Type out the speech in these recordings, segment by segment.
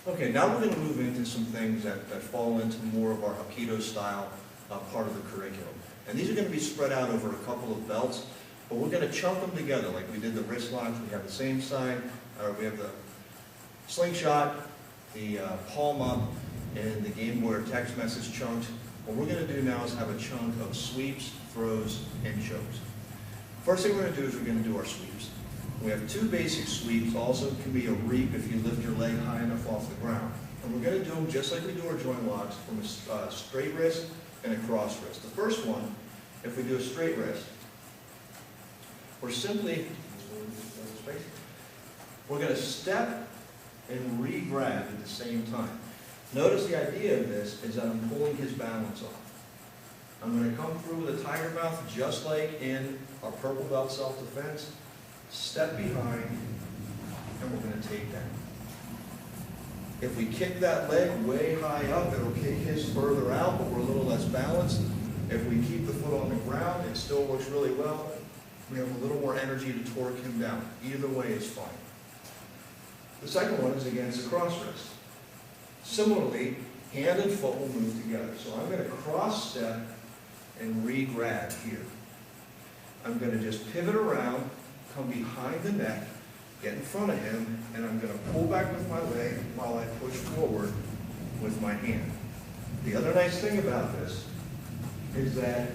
Okay, now we're going to move into some things that fall into more of our Aikido style part of the curriculum. And these are going to be spread out over a couple of belts, but we're going to chunk them together like we did the wrist locks. We have the same side, or we have the slingshot, the palm up, and the Game Boy or text message chunks. What we're going to do now is have a chunk of sweeps, throws, and chokes. First thing we're going to do is we're going to do our sweeps. We have two basic sweeps. Also can be a reap if you lift your leg high enough off the ground. And we're going to do them just like we do our joint locks, from a straight wrist and a cross wrist. The first one, if we do a straight wrist, we're simply, we're going to step and re-grab at the same time. Notice the idea of this is that I'm pulling his balance off. I'm going to come through with a tiger mouth just like in our purple belt self-defense, step behind, and we're going to take down. If we kick that leg way high up, it'll kick his further out, but we're a little less balanced. If we keep the foot on the ground, it still works really well. We have a little more energy to torque him down. Either way is fine. The second one is against the cross wrist. Similarly, hand and foot will move together. So I'm going to cross step and re-grab here. I'm going to just pivot around, come behind the neck, get in front of him, and I'm going to pull back with my leg while I push forward with my hand. The other nice thing about this is that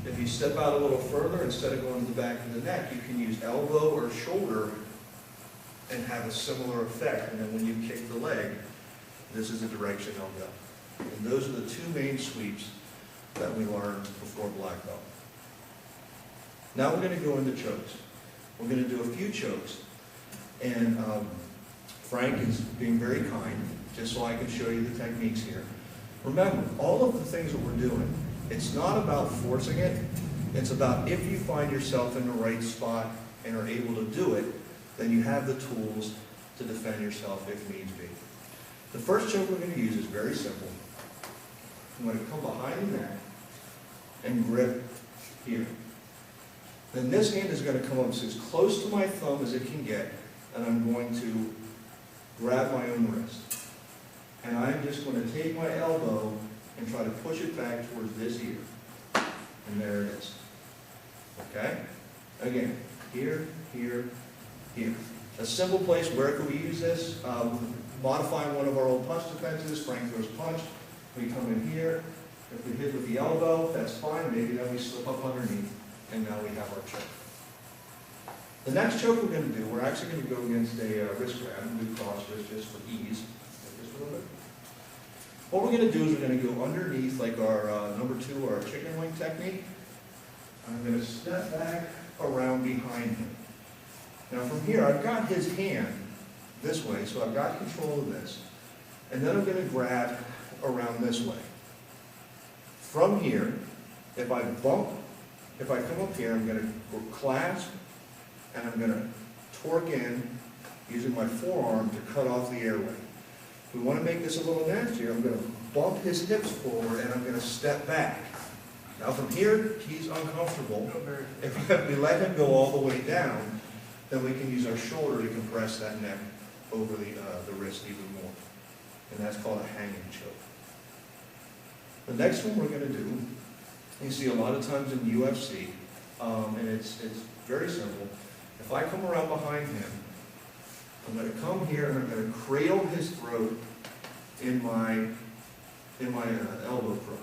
if you step out a little further, instead of going to the back of the neck, you can use elbow or shoulder and have a similar effect. And then when you kick the leg, this is the direction they'll go. And those are the two main sweeps that we learned before black belt. Now we're going to go into chokes. We're going to do a few chokes. And Frank is being very kind, just so I can show you the techniques here. Remember, all of the things that we're doing, it's not about forcing it. It's about if you find yourself in the right spot and are able to do it, then you have the tools to defend yourself if needs be. The first choke we're going to use is very simple. I'm going to come behind the neck and grip here. Then this hand is going to come up as close to my thumb as it can get, and I'm going to grab my own wrist. And I'm just going to take my elbow and try to push it back towards this ear. And there it is. Okay? Again, here, here, here. A simple place, where could we use this? Modifying one of our old punch defenses, Frank throws punch. We come in here. If we hit with the elbow, that's fine. Maybe then we slip up underneath. And now we have our choke. The next choke we're going to do, we're actually going to go against a wrist grab, and do cross wrist just for ease. Just a little bit. What we're going to do is we're going to go underneath like our number 2 or our chicken wing technique. I'm going to step back around behind him. Now from here, I've got his hand this way, so I've got control of this. And then I'm going to grab around this way. From here, if I come up here, I'm going to clasp, and I'm going to torque in using my forearm to cut off the airway. If we want to make this a little nastier, I'm going to bump his hips forward, and I'm going to step back. Now from here, he's uncomfortable. If we let him go all the way down, then we can use our shoulder to compress that neck over the wrist even more. And that's called a hanging choke. The next one we're going to do, you see a lot of times in UFC, and it's very simple. If I come around behind him, I'm going to come here and I'm going to cradle his throat in my elbow crook.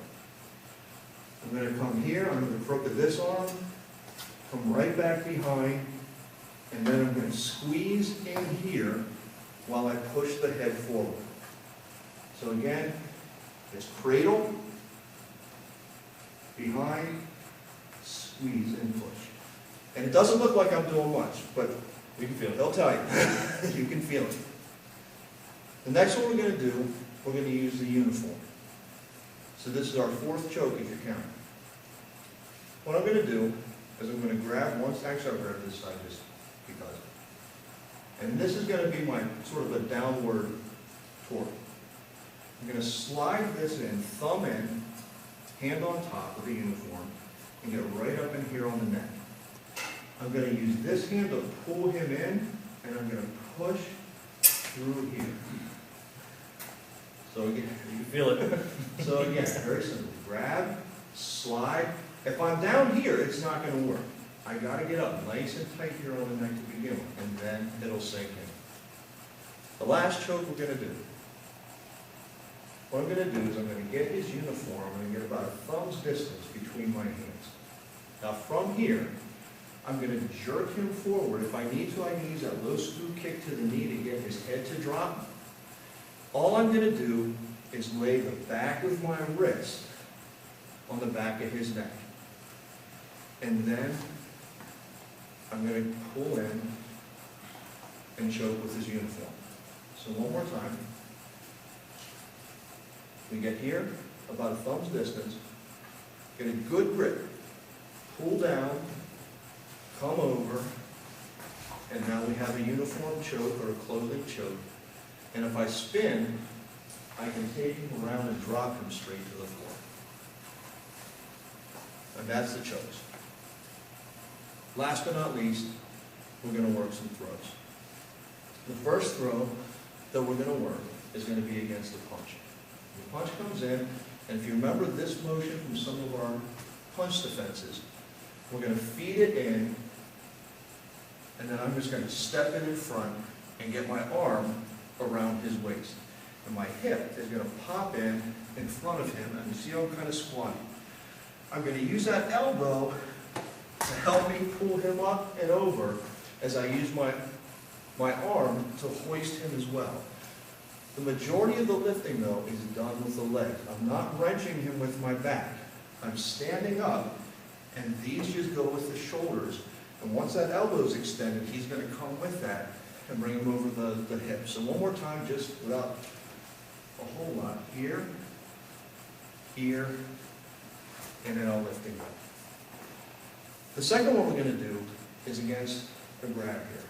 I'm going to come here, I'm going to crook of this arm, come right back behind, and then I'm going to squeeze in here while I push the head forward. So again, it's cradle, behind, squeeze, and push. And it doesn't look like I'm doing much, but we can feel it. They'll tell you. You can feel it. The next one we're going to do, we're going to use the uniform. So this is our 4th choke if you count. What I'm going to do is I'm going to grab one, actually I'll grab this side just because. And this is going to be my sort of a downward torque. I'm going to slide this in, thumb in, hand on top of the uniform, and get right up in here on the neck. I'm going to use this hand to pull him in, and I'm going to push through here. So again, You can feel it. so again, very simple. Grab, slide. If I'm down here, it's not gonna work. I gotta get up nice and tight here on the neck to begin with, and then it'll sink in. The last choke we're gonna do. What I'm gonna do is I'm gonna get his uniform, I'm gonna get about a thumb's distance between my hands. Now from here, I'm gonna jerk him forward. If I need to, I can use that low scoop kick to the knee to get his head to drop. All I'm gonna do is lay the back of my wrist on the back of his neck. And then I'm going to pull in and choke with his uniform. So one more time. We get here, about a thumb's distance, get a good grip, pull down, come over, and now we have a uniform choke or a clothing choke. And if I spin, I can take him around and drop him straight to the floor. And that's the chokes. Last but not least, we're going to work some throws. The first throw that we're going to work is going to be against the punch. The punch comes in, and if you remember this motion from some of our punch defenses, we're going to feed it in, and then I'm just going to step in front and get my arm around his waist. And my hip is going to pop in front of him, and you see how I'm kind of squatting. I'm going to use that elbow to help me pull him up and over as I use my arm to hoist him as well. The majority of the lifting, though, is done with the legs. I'm not wrenching him with my back. I'm standing up, and these just go with the shoulders. And once that elbow is extended, he's going to come with that and bring him over the hips. So one more time, just without a whole lot. Here, here, and then I'll lift him up. The second one we're going to do is against the grab here.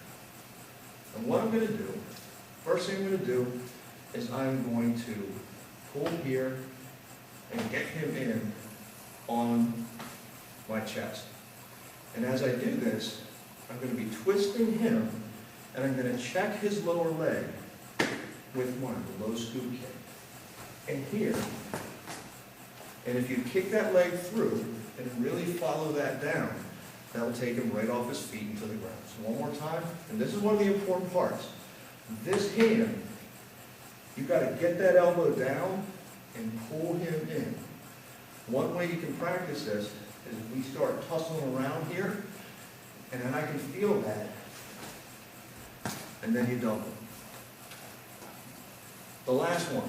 And what I'm going to do, first thing I'm going to do is I'm going to pull here and get him in on my chest. And as I do this, I'm going to be twisting him, and I'm going to check his lower leg with the low scoop kick. And here, and if you kick that leg through and really follow that down, that will take him right off his feet into the ground. So one more time, and this is one of the important parts. This hand, you've got to get that elbow down and pull him in. One way you can practice this is we start tussling around here, and then I can feel that, and then you double. The last one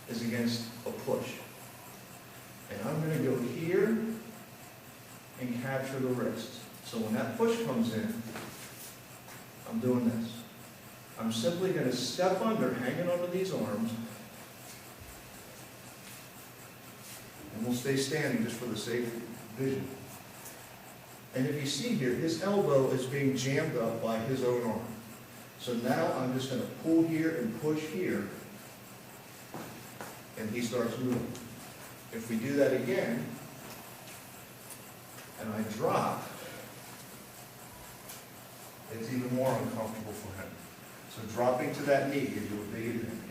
is against a push. And I'm going to go here and capture the wrist. So when that push comes in, I'm doing this. I'm simply going to step under, hanging onto these arms, and we'll stay standing just for the sake of vision. And if you see here, his elbow is being jammed up by his own arm. So now I'm just going to pull here and push here, and he starts moving. If we do that again, and I drop, it's even more uncomfortable for him. So dropping to that knee gives you a big advantage.